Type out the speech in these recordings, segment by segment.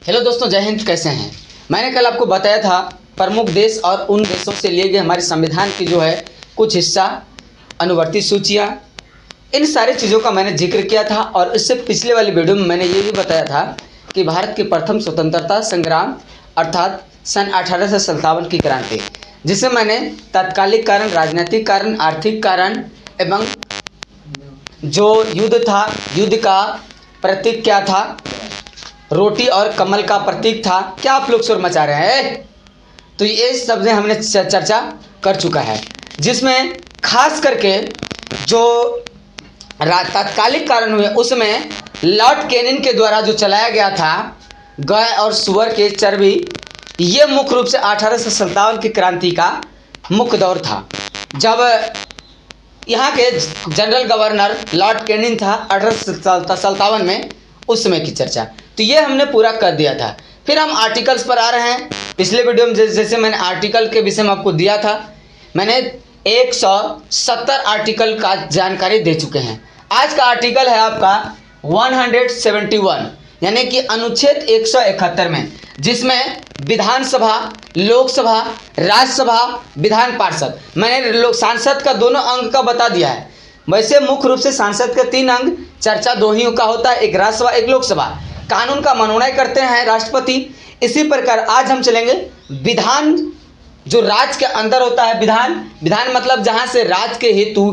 Hello दोस्तों, जय हिंद। कैसे हैं? मैंने कल आपको बताया था प्रमुख देश और उन देशों से लिए गए हमारे संविधान की जो है कुछ हिस्सा, अनुवर्ती सूचियाँ, इन सारी चीज़ों का मैंने जिक्र किया था। और इससे पिछले वाली वीडियो में मैंने ये भी बताया था कि भारत के प्रथम स्वतंत्रता संग्राम अर्थात सन 1857 की क्रांति, जिसे मैंने तात्कालिक कारण, राजनीतिक कारण, आर्थिक कारण एवं जो युद्ध था, युद्ध का प्रतीक क्या था, रोटी और कमल का प्रतीक था। क्या आप लोग शोर मचा रहे हैं? तो ये सब हमने चर्चा कर चुका है, जिसमें खास करके जो तात्कालिक कारण हुए उसमें लॉर्ड कैनिंग के द्वारा जो चलाया गया था गाय और सुअर के चर्बी, ये मुख्य रूप से 1857 की क्रांति का मुख्य दौर था, जब यहाँ के जनरल गवर्नर लॉर्ड कैनिंग था 1857 में, उस समय की चर्चा। तो ये हमने पूरा कर दिया था। फिर हम आर्टिकल्स पर आ रहे हैं। पिछले वीडियो में जैसे मैंने आर्टिकल के विषय में आपको दिया था, मैंने 170 आर्टिकल का जानकारी दे चुके हैं। आज का आर्टिकल है आपका 171, यानी कि अनुच्छेद 171 में, जिसमें विधानसभा, लोकसभा, राज्यसभा, विधान पार्षद, मैंने सांसद का दोनों अंग का बता दिया है। वैसे मुख्य रूप से सांसद का 3 अंग, चर्चा 2 ही का होता है, एक राज्यसभा एक लोकसभा। कानून का मनोनयन करते हैं राष्ट्रपति। इसी प्रकार आज हम चलेंगे विधान, जो राज्य के अंदर होता है। विधान मतलब जहां से राज्य के हेतु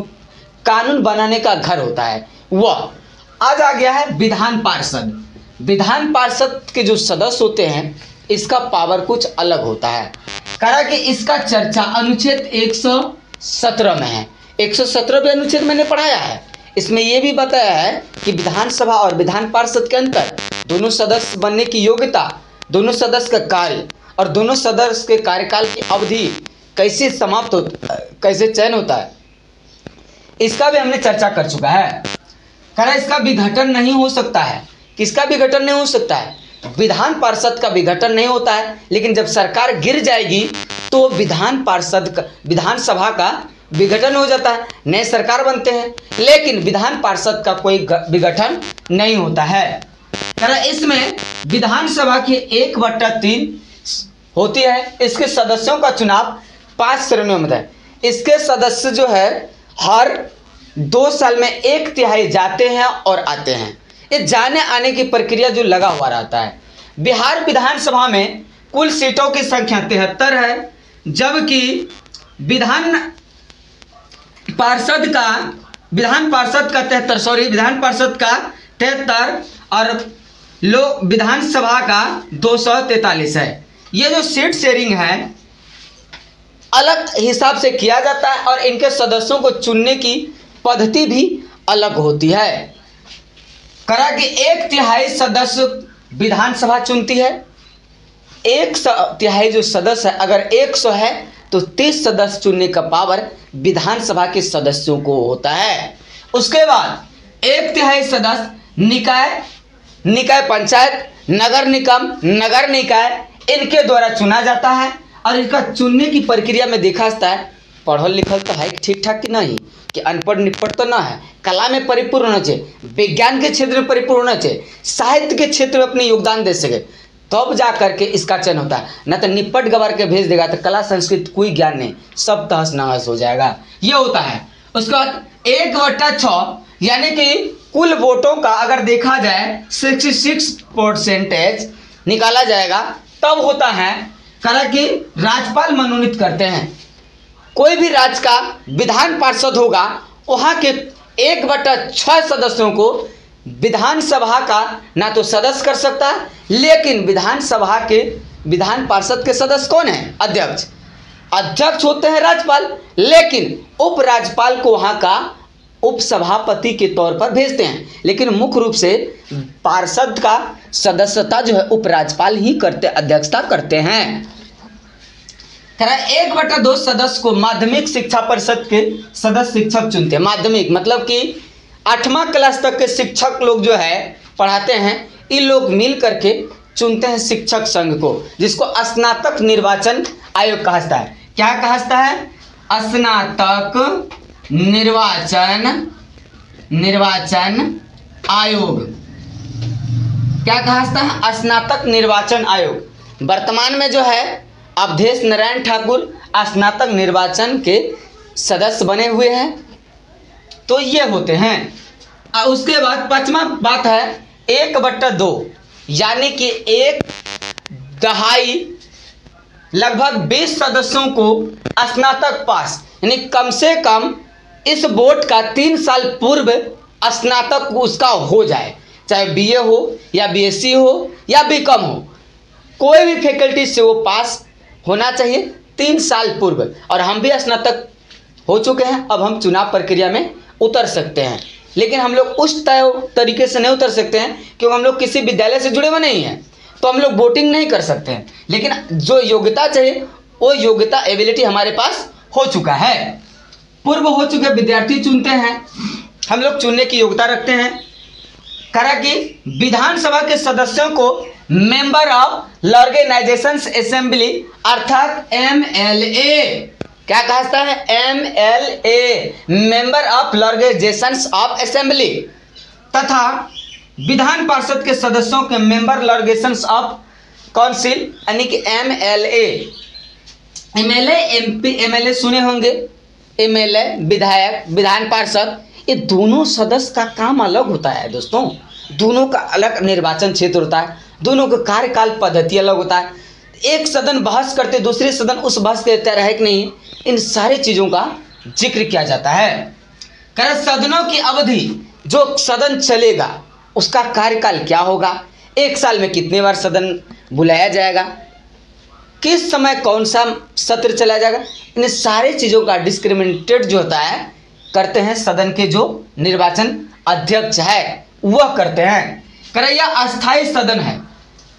कानून बनाने का घर होता है, वह आज आ गया है विधान पार्षद। विधान पार्षद के जो सदस्य होते हैं, इसका पावर कुछ अलग होता है। कहा कि इसका चर्चा अनुच्छेद 117 में है। 117वें अनुच्छेद मैंने पढ़ाया है। इसमें यह भी बताया है कि विधानसभा और विधान पार्षद के अंतर, दोनों सदस्य बनने की योग्यता, दोनों सदस्य का कार्य और दोनों सदस्य के कार्यकाल की अवधि कैसे समाप्त होता है, कैसे चयन होता है, इसका भी हमने चर्चा कर चुका है। कहा इसका विघटन नहीं हो सकता है। किसका विघटन नहीं हो सकता है? विधान पार्षद का विघटन नहीं होता है, लेकिन जब सरकार गिर जाएगी तो विधान पार्षद का, विधानसभा का विघटन हो जाता है, नए सरकार बनते हैं, लेकिन विधान पार्षद का कोई विघटन नहीं होता है। इसमें विधानसभा की 1/3 होती है। इसके सदस्यों का चुनाव 5 श्रेणियों में है। इसके सदस्य जो है हर 2 साल में 1/3 जाते हैं और आते हैं। ये जाने आने की प्रक्रिया जो लगा हुआ रहता है। बिहार विधानसभा में कुल सीटों की संख्या 73 है, जबकि विधान पार्षद का 73 और विधानसभा का 243 है। ये जो सीट शेयरिंग है अलग हिसाब से किया जाता है और इनके सदस्यों को चुनने की पद्धति भी अलग होती है। करा कि 1/3 सदस्य विधानसभा चुनती है। 1/3 जो सदस्य है, अगर 100 है तो 30 सदस्य चुनने का पावर विधानसभा के सदस्यों को होता है। उसके बाद 1/3 सदस्य निकाय पंचायत, नगर निगम, नगर निकाय, इनके द्वारा चुना जाता है। और इनका चुनने की प्रक्रिया में देखा जाता है पढ़ल लिखल तो है ठीक ठाक कि नहीं, कि अनपढ़ निपढ़ तो ना है, कला में परिपूर्ण होना चाहिए, विज्ञान के क्षेत्र में परिपूर्ण होना चाहिए, साहित्य के क्षेत्र में अपने योगदान दे सके, तब जा करके इसका चयन होता है। न तो निपट गवार के भेज देगा तो कला संस्कृत कोई ज्ञान नहीं, सब तहस नहस हो जाएगा। ये होता है। उसके बाद 1/6, यानी कि कुल वोटों का अगर देखा जाए 66% निकाला जाएगा, तब होता है करा कि राज्यपाल मनोनीत करते हैं। कोई भी राज्य का विधान पार्षद होगा, वहाँ के 1/6 सदस्यों को विधानसभा का ना तो सदस्य कर सकता है, लेकिन विधान पार्षद के सदस्य कौन है? अध्यक्ष होते हैं राज्यपाल, लेकिन उपराज्यपाल को वहाँ का उपसभापति के तौर पर भेजते हैं। लेकिन मुख्य रूप से पार्षद का सदस्यता जो है उपराज्यपाल ही अध्यक्षता करते हैं। 1/2 सदस्य को माध्यमिक शिक्षा परिषद के सदस्य शिक्षक चुनते हैं। माध्यमिक मतलब कि 8वां क्लास तक के शिक्षक लोग जो है पढ़ाते हैं, इन लोग मिल करके चुनते हैं शिक्षक संघ को, जिसको स्नातक निर्वाचन आयोग कहा जाता है। क्या कहा जाता है? स्नातक निर्वाचन आयोग। क्या कहा जाता है, स्नातक निर्वाचन आयोग। वर्तमान में जो है अवधेश नारायण ठाकुर स्नातक निर्वाचन के सदस्य बने हुए हैं। तो ये होते हैं। उसके बाद पांचवा बात है 1/2, यानी कि 1/2 लगभग 20 सदस्यों को स्नातक पास, यानी कम से कम इस बोर्ड का 3 साल पूर्व स्नातक उसका हो जाए, चाहे बीए हो या बीएससी हो या बीकॉम हो, कोई भी फैकल्टी से वो पास होना चाहिए 3 साल पूर्व। और हम भी स्नातक हो चुके हैं, अब हम चुनाव प्रक्रिया में उतर सकते हैं। लेकिन हम लोग उस तरीके से नहीं उतर सकते हैं क्योंकि हम लोग किसी विद्यालय से जुड़े हुए नहीं हैं, तो हम लोग वोटिंग नहीं कर सकते हैं। लेकिन जो योग्यता चाहिए वो योग्यता एबिलिटी हमारे पास हो चुका है, पूर्व हो चुके विद्यार्थी चुनते हैं, हम लोग चुनने की योग्यता रखते हैं। करा कि विधानसभा के सदस्यों को मेंबर ऑफ ऑर्गेनाइजेशंस असेंबली अर्थात MLA, क्या कहा जाता है, MLA member of organisations of assembly, तथा विधान पार्षद के सदस्यों के मेंबर ऑर्गेनाइजेशंस ऑफ काउंसिल, यानी कि MLA MP MLA सुने होंगे, MLA विधायक, विधान पार्षद, ये दोनों सदस्य का काम अलग होता है दोस्तों। दोनों का अलग निर्वाचन क्षेत्र होता है, दोनों का कार्यकाल पद्धति अलग होता है। एक सदन बहस करते, दूसरे सदन उस बहस के तहत है कि नहीं, इन सारी चीज़ों का जिक्र किया जाता है। कर सदनों की अवधि, जो सदन चलेगा उसका कार्यकाल क्या होगा, एक साल में कितने बार सदन बुलाया जाएगा, किस समय कौन सा सत्र चलाया जाएगा, इन सारी चीज़ों का डिस्क्रिमिनेटेड जो होता है करते हैं सदन के जो निर्वाचन अध्यक्ष है वह करते हैं। करैया अस्थाई सदन है,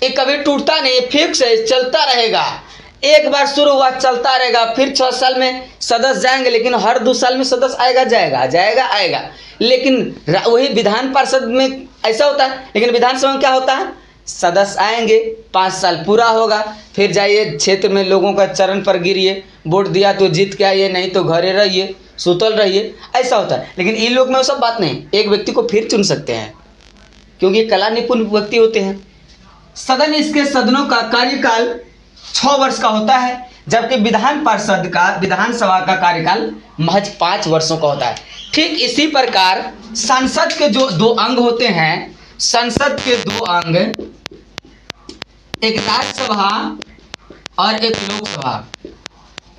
ये कभी टूटता नहीं, फिक्स है, चलता रहेगा। एक बार शुरू हुआ चलता रहेगा, फिर 6 साल में सदस्य जाएंगे, लेकिन हर 2 साल में सदस्य आएगा जाएगा आएगा। लेकिन वही विधान पार्षद में ऐसा होता है, लेकिन विधानसभा में क्या होता है, सदस्य आएंगे, 5 साल पूरा होगा, फिर जाइए क्षेत्र में लोगों का चरण पर गिरिए, वोट दिया तो जीत के आइए, नहीं तो घरे रहिए, सुतल रहिए, ऐसा होता है। लेकिन इन लोग में वो सब बात नहीं, एक व्यक्ति को फिर चुन सकते हैं क्योंकि कला निपुण व्यक्ति होते हैं। सदन, इसके सदनों का कार्यकाल 6 वर्ष का होता है, जबकि विधानसभा का कार्यकाल महज 5 वर्षों का होता है। ठीक इसी प्रकार संसद के जो 2 अंग होते हैं, संसद के 2 अंग, एक राज्यसभा और एक लोकसभा।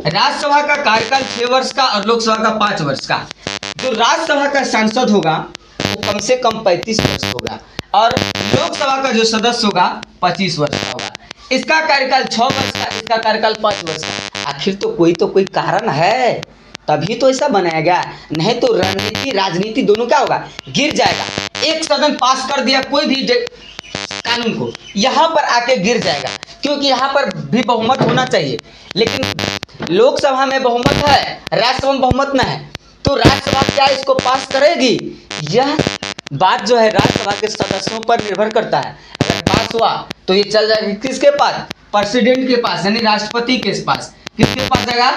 राज्यसभा का कार्यकाल 6 वर्ष का और लोकसभा का 5 वर्ष का। जो राज्यसभा का सांसद होगा वो कम से कम 35 वर्ष होगा और लोकसभा का जो सदस्य होगा 25 वर्ष का होगा। इसका कार्यकाल 6 वर्ष का, इसका कार्यकाल 5 वर्ष का। आखिर तो कोई कारण है, तभी तो ऐसा बनाया गया, नहीं तो रणनीति राजनीति दोनों क्या होगा, गिर जाएगा। एक सदन पास कर दिया कोई भी कानून को, यहाँ पर आके गिर जाएगा, क्योंकि यहाँ पर भी बहुमत होना चाहिए। लेकिन लोकसभा में बहुमत है, राज्यसभा में बहुमत न है, तो राज्यसभा क्या इसको पास करेगी, यह बात जो है राज्यसभा के सदस्यों पर निर्भर करता है। अगर पास हुआ तो ये चल जाएगा किसके पास, प्रेसिडेंट के पास, यानी राष्ट्रपति के पास। किसके पास जाएगा,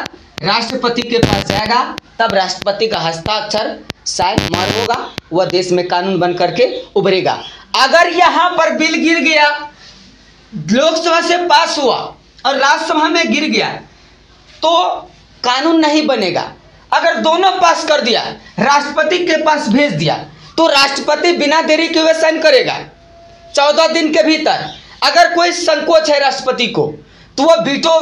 राष्ट्रपति के पास जाएगा, तब राष्ट्रपति का हस्ताक्षर शायद मार होगा, वह देश में कानून बन करके उभरेगा। अगर यहाँ पर बिल गिर गया, लोकसभा से पास हुआ और राज्यसभा में गिर गया तो कानून नहीं बनेगा। अगर दोनों पास कर दिया, राष्ट्रपति के पास भेज दिया, तो राष्ट्रपति बिना देरी के हुए साइन करेगा 14 दिन के भीतर। अगर कोई संकोच है राष्ट्रपति को तो वह वीटो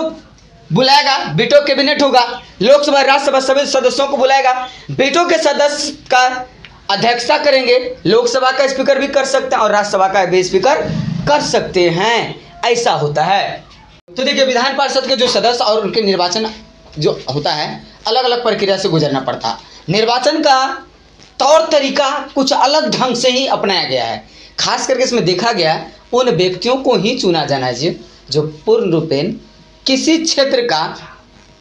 बुलाएगा, वीटो कैबिनेट होगा, लोकसभा राज्यसभा सभी सदस्यों को बुलाएगा, वीटो के सदस्य का अध्यक्षता करेंगे, लोकसभा का स्पीकर भी कर सकते हैं और राज्यसभा का भी स्पीकर कर सकते हैं, ऐसा होता है। तो देखिए विधान पार्षद के जो सदस्य और उनके निर्वाचन जो होता है अलग अलग प्रक्रिया से गुजरना पड़ता है। निर्वाचन का तौर तरीका कुछ अलग ढंग से ही अपनाया गया है। खास करके इसमें देखा गया उन व्यक्तियों को ही चुना जाना चाहिए जो पूर्ण रूपेण किसी क्षेत्र का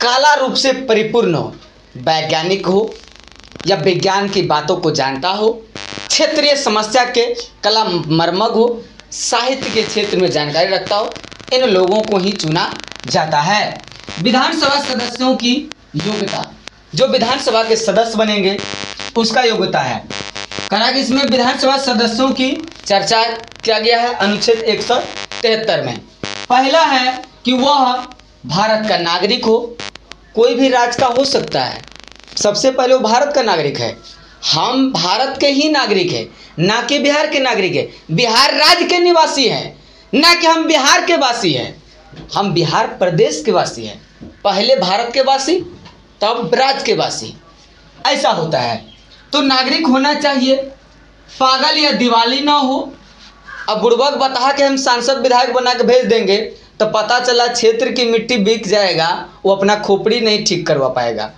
कला रूप से परिपूर्ण हो, वैज्ञानिक हो या विज्ञान की बातों को जानता हो, क्षेत्रीय समस्या के कला मर्मज्ञ हो, साहित्य के क्षेत्र में जानकारी रखता हो, इन लोगों को ही चुना जाता है। विधानसभा सदस्यों की योग्यता, जो विधानसभा के सदस्य बनेंगे उसका योग्यता है करा कि इसमें विधानसभा सदस्यों की चर्चा किया गया है अनुच्छेद 173 में। पहला है कि वह भारत का नागरिक हो, कोई भी राज्य का हो सकता है। सबसे पहले वो भारत का नागरिक है, हम भारत के ही नागरिक हैं, ना कि बिहार के नागरिक हैं। बिहार राज्य के निवासी हैं, ना कि हम बिहार के वासी हैं। हम बिहार प्रदेश के वासी हैं, पहले भारत के वासी तब राज्य के वासी, ऐसा होता है। तो नागरिक होना चाहिए, पागल या दिवाली ना हो। अब बुड़बक बता के हम सांसद विधायक बना के भेज देंगे तो पता चला क्षेत्र की मिट्टी बिक जाएगा, वो अपना खोपड़ी नहीं ठीक करवा पाएगा।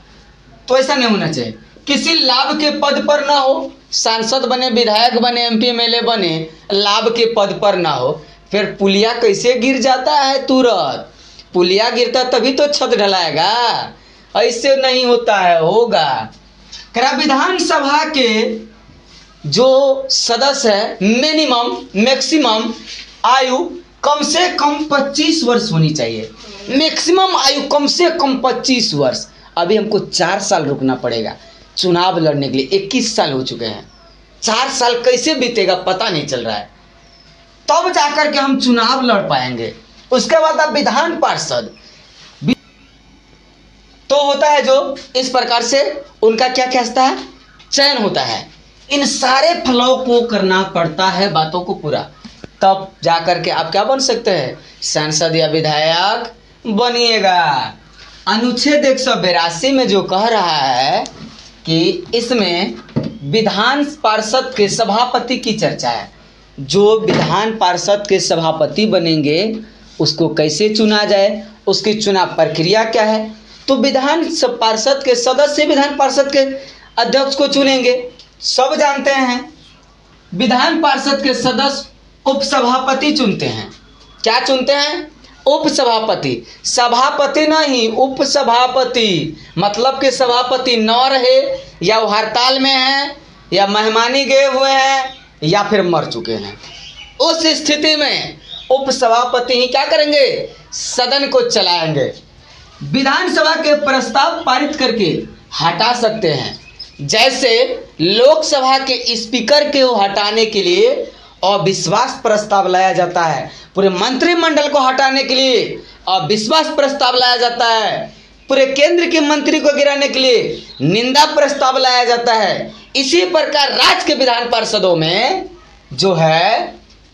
तो ऐसा नहीं होना चाहिए। किसी लाभ के पद पर ना हो, सांसद बने, विधायक बने, एमपी एमएलए बने, लाभ के पद पर ना हो। फिर पुलिया कैसे गिर जाता है तुरंत, पुलिया गिरता तभी तो छत ढलाएगा, ऐसे नहीं होता है। होगा करा विधानसभा के जो सदस्य है मिनिमम मैक्सिमम आयु कम से कम 25 वर्ष होनी चाहिए। मैक्सिमम आयु कम से कम 25 वर्ष। अभी हमको 4 साल रुकना पड़ेगा चुनाव लड़ने के लिए। 21 साल हो चुके हैं, 4 साल कैसे बीतेगा पता नहीं चल रहा है। तब जाकर के हम चुनाव लड़ पाएंगे। उसके बाद अब विधान पार्षद तो होता है जो इस प्रकार से उनका क्या कहता है, चयन होता है। इन सारे फलों को करना पड़ता है, बातों को पूरा, तब जाकर के आप क्या बन सकते हैं, सांसद या विधायक बनिएगा। अनुच्छेद 182 में जो कह रहा है कि इसमें विधान पार्षद के सभापति की चर्चा है। जो विधान पार्षद के सभापति बनेंगे उसको कैसे चुना जाए, उसकी चुनाव प्रक्रिया क्या है। तो विधान पार्षद के सदस्य विधान पार्षद के अध्यक्ष को चुनेंगे, सब जानते हैं। विधान पार्षद के सदस्य उपसभापति चुनते हैं। क्या चुनते हैं, उपसभापति, सभापति नहीं, उपसभापति। मतलब कि सभापति न रहे, या वो हड़ताल में है, या मेहमानी गए हुए हैं, या फिर मर चुके हैं। उस स्थिति में उपसभापति ही क्या करेंगे, सदन को चलाएंगे। विधानसभा के प्रस्ताव पारित करके हटा सकते हैं। जैसे लोकसभा के स्पीकर के हटाने के लिए अविश्वास प्रस्ताव लाया जाता है, पूरे मंत्रिमंडल को हटाने के लिए अविश्वास प्रस्ताव लाया जाता है, पूरे केंद्र के मंत्री को गिराने के लिए निंदा प्रस्ताव लाया जाता है। इसी प्रकार राज्य के विधान पार्षदों में जो है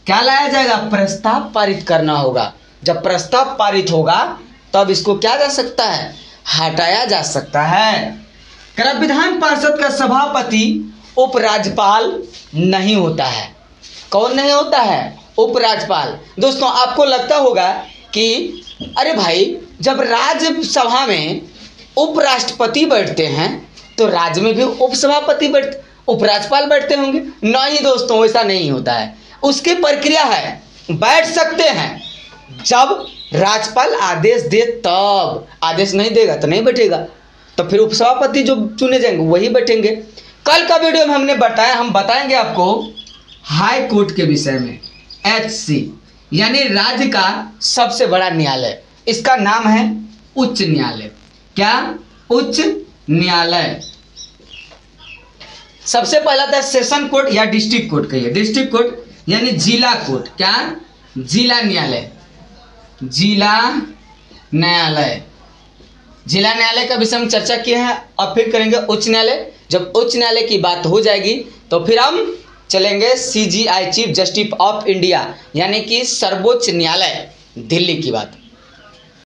क्या लाया जाएगा, प्रस्ताव पारित करना होगा। जब प्रस्ताव पारित होगा तब इसको क्या जा सकता है, हटाया जा सकता है। विधान पार्षद का सभापति उपराज्यपाल नहीं होता है। कौन नहीं होता है, उपराज्यपाल। दोस्तों आपको लगता होगा कि अरे भाई जब राज्यसभा में उपराष्ट्रपति बैठते हैं तो राज्य में भी उपसभापति बैठते, उपराज्यपाल बैठते होंगे। नहीं दोस्तों, ऐसा नहीं होता है। उसकी प्रक्रिया है, बैठ सकते हैं जब राज्यपाल आदेश दे तब, आदेश नहीं देगा तो नहीं बैठेगा। तो फिर उपसभापति जो चुने जाएंगे वही बैठेंगे। कल का वीडियो में हमने बताया, हम बताएंगे आपको हाई कोर्ट के विषय में। HC यानी राज्य का सबसे बड़ा न्यायालय, इसका नाम है उच्च न्यायालय। क्या, उच्च न्यायालय। सबसे पहला था सेशन कोर्ट या डिस्ट्रिक्ट कोर्ट। कहिए डिस्ट्रिक्ट कोर्ट यानी जिला कोर्ट। क्या, जिला न्यायालय, जिला न्यायालय। जिला न्यायालय का विषय में चर्चा किए हैं। अब फिर करेंगे उच्च न्यायालय। जब उच्च न्यायालय की बात हो जाएगी तो फिर हम चलेंगे CJI chief justice of India यानी कि सर्वोच्च न्यायालय दिल्ली की बात।